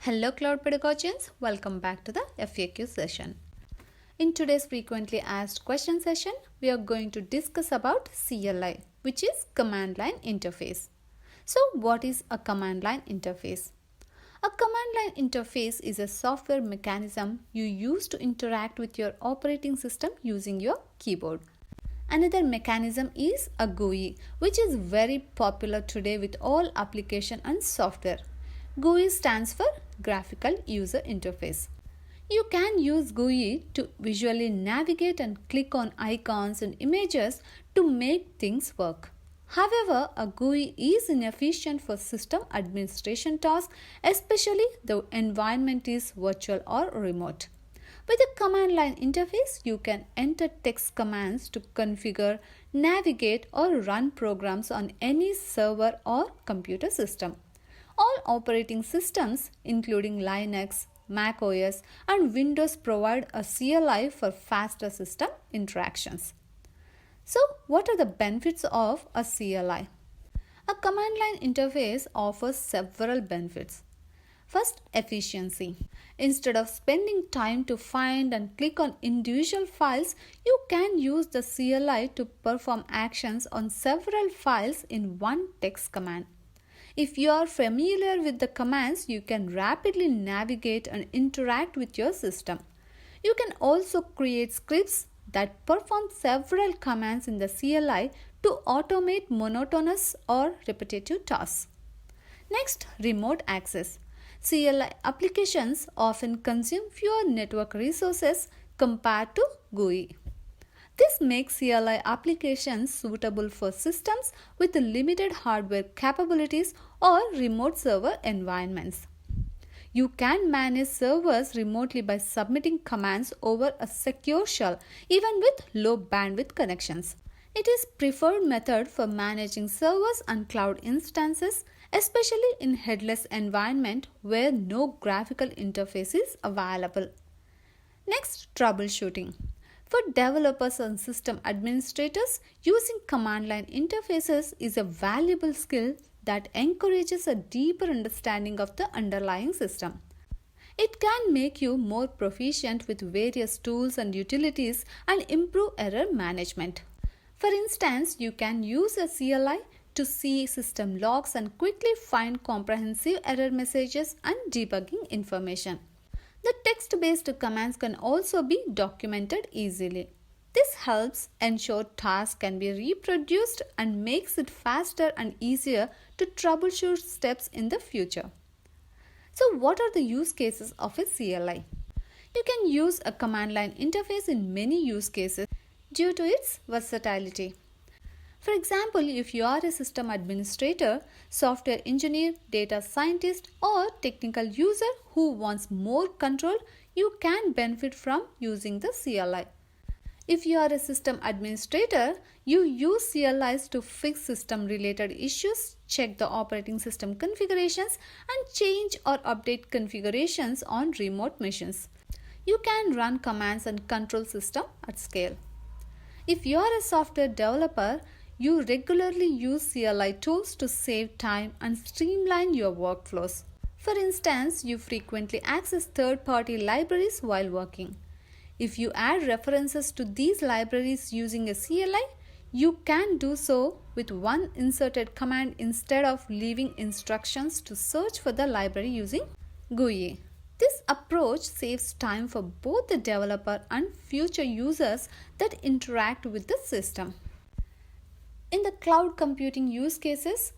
Hello Cloud Pedagogians, welcome back to the FAQ session. In today's frequently asked question session, we are going to discuss about CLI, which is command line interface. So what is a command line interface? A command line interface is a software mechanism you use to interact with your operating system using your keyboard. Another mechanism is a GUI, which is very popular today with all application and software. GUI stands for Graphical User Interface. You can use GUI to visually navigate and click on icons and images to make things work. However, a GUI is inefficient for system administration tasks, especially the environment is virtual or remote. With a command line interface, you can enter text commands to configure, navigate, or run programs on any server or computer system. All operating systems, including Linux, Mac OS, and Windows, provide a CLI for faster system interactions. So, what are the benefits of a CLI? A command line interface offers several benefits. First, efficiency. Instead of spending time to find and click on individual files, you can use the CLI to perform actions on several files in one text command. If you are familiar with the commands, you can rapidly navigate and interact with your system. You can also create scripts that perform several commands in the CLI to automate monotonous or repetitive tasks. Next, remote access. CLI applications often consume fewer network resources compared to GUI. This makes CLI applications suitable for systems with limited hardware capabilities or remote server environments. You can manage servers remotely by submitting commands over a secure shell, even with low bandwidth connections. It is preferred method for managing servers and cloud instances, especially in headless environment where no graphical interface is available. Next, troubleshooting. For developers and system administrators, using command line interfaces is a valuable skill that encourages a deeper understanding of the underlying system. It can make you more proficient with various tools and utilities and improve error management. For instance, you can use a CLI to see system logs and quickly find comprehensive error messages and debugging information. The text-based commands can also be documented easily. This helps ensure tasks can be reproduced and makes it faster and easier to troubleshoot steps in the future. So, what are the use cases of a CLI? You can use a command line interface in many use cases due to its versatility. For example, if you are a system administrator, software engineer, data scientist, or technical user who wants more control, you can benefit from using the CLI. If you are a system administrator, you use CLIs to fix system-related issues, check the operating system configurations, and change or update configurations on remote machines. You can run commands and control system at scale. If you are a software developer, you regularly use CLI tools to save time and streamline your workflows. For instance, you frequently access third-party libraries while working. If you add references to these libraries using a CLI, you can do so with one inserted command instead of leaving instructions to search for the library using GUI. This approach saves time for both the developer and future users that interact with the system. In the cloud computing use cases,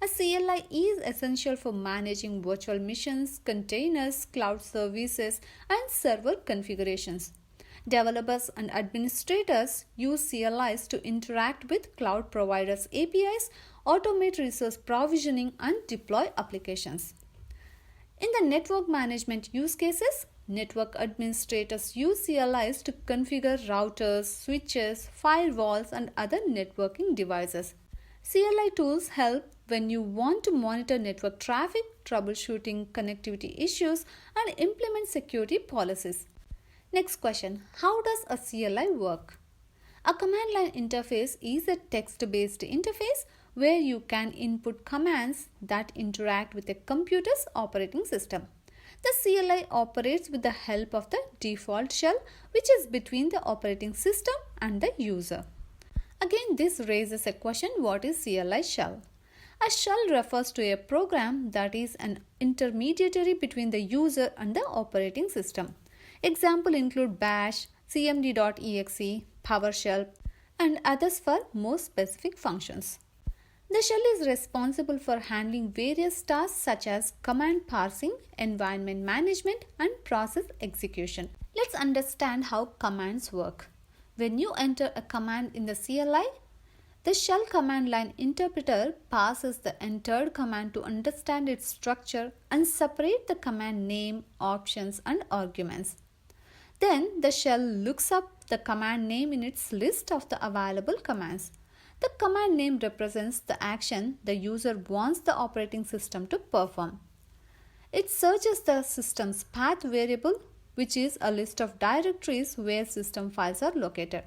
a CLI is essential for managing virtual machines, containers, cloud services, and server configurations. Developers and administrators use CLIs to interact with cloud providers' APIs, automate resource provisioning, and deploy applications. In the network management use cases, network administrators use CLIs to configure routers, switches, firewalls, and other networking devices. CLI tools help when you want to monitor network traffic, troubleshooting connectivity issues, and implement security policies. Next question, how does a CLI work? A command line interface is a text-based interface where you can input commands that interact with a computer's operating system. The CLI operates with the help of the default shell, which is between the operating system and the user. Again, this raises a question: what is CLI shell? A shell refers to a program that is an intermediary between the user and the operating system. Examples include Bash, cmd.exe, PowerShell, and others for more specific functions. The shell is responsible for handling various tasks such as command parsing, environment management, and process execution. Let's understand how commands work. When you enter a command in the CLI, the shell command line interpreter parses the entered command to understand its structure and separate the command name, options, and arguments. Then the shell looks up the command name in its list of the available commands. The command name represents the action the user wants the operating system to perform. It searches the system's path variable, which is a list of directories where system files are located.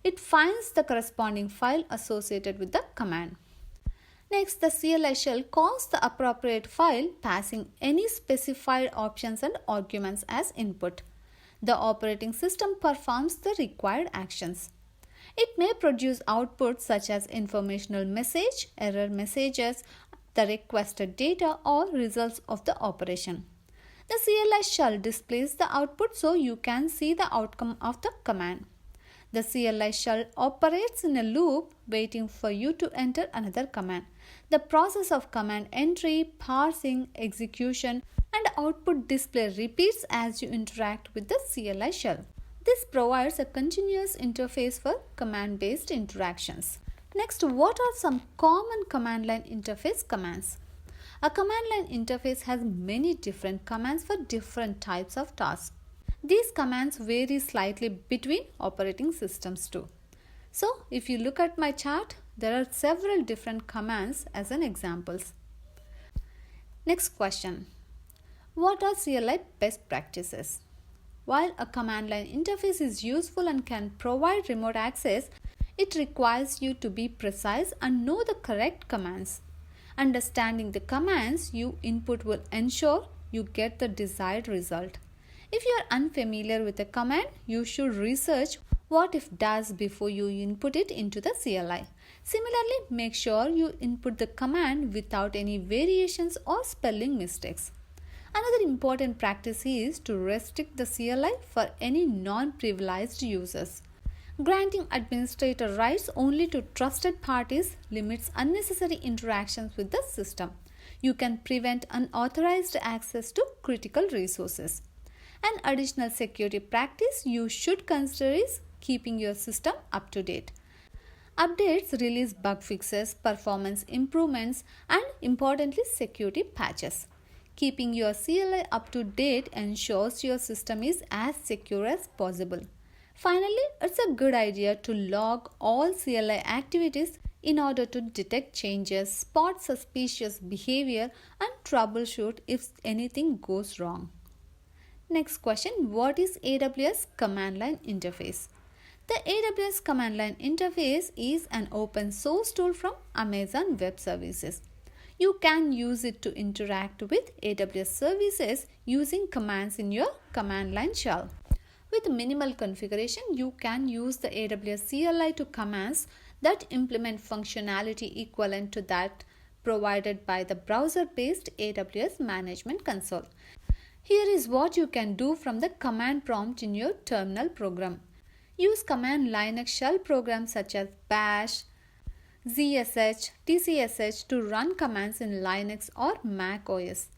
It finds the corresponding file associated with the command. Next, the CLI shell calls the appropriate file, passing any specified options and arguments as input. The operating system performs the required actions. It may produce outputs such as informational message, error messages, the requested data, or results of the operation. The CLI shell displays the output so you can see the outcome of the command. The CLI shell operates in a loop waiting for you to enter another command. The process of command entry, parsing, execution, and output display repeats as you interact with the CLI shell. This provides a continuous interface for command-based interactions. Next, what are some common command line interface commands? A command line interface has many different commands for different types of tasks. These commands vary slightly between operating systems too. So, if you look at my chart, there are several different commands as an examples. Next question. What are CLI best practices? While a command line interface is useful and can provide remote access, it requires you to be precise and know the correct commands. Understanding the commands you input will ensure you get the desired result. If you are unfamiliar with a command, you should research what if does before you input it into the CLI. Similarly, make sure you input the command without any variations or spelling mistakes. Another important practice is to restrict the CLI for any non-privileged users. Granting administrator rights only to trusted parties limits unnecessary interactions with the system. You can prevent unauthorized access to critical resources. An additional security practice you should consider is keeping your system up to date. Updates release bug fixes, performance improvements, and importantly, security patches. Keeping your CLI up to date ensures your system is as secure as possible. Finally, it's a good idea to log all CLI activities in order to detect changes, spot suspicious behavior, and troubleshoot if anything goes wrong. Next question, what is AWS command line interface? The AWS command line interface is an open source tool from Amazon Web Services. You can use it to interact with AWS services using commands in your command line shell. With minimal configuration, you can use the AWS CLI to commands that implement functionality equivalent to that provided by the browser-based AWS Management Console. Here is what you can do from the command prompt in your terminal program. Use command Linux shell programs such as Bash, ZSH, TCSH to run commands in Linux or Mac OS.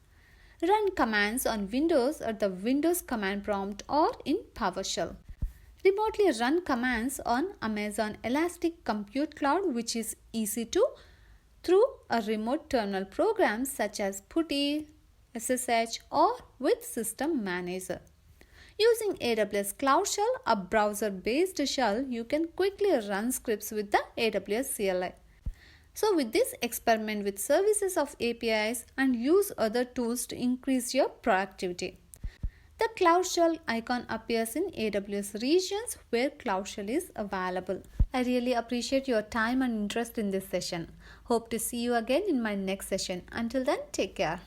Run commands on Windows at the Windows command prompt or in PowerShell. Remotely run commands on Amazon Elastic Compute Cloud, which is easy to through a remote terminal program such as PuTTY, SSH, or with System Manager. Using AWS Cloud Shell, a browser-based shell, you can quickly run scripts with the AWS CLI. So with this, experiment with services of APIs and use other tools to increase your productivity. The Cloud Shell icon appears in AWS regions where Cloud Shell is available. I really appreciate your time and interest in this session. Hope to see you again in my next session. Until then, take care.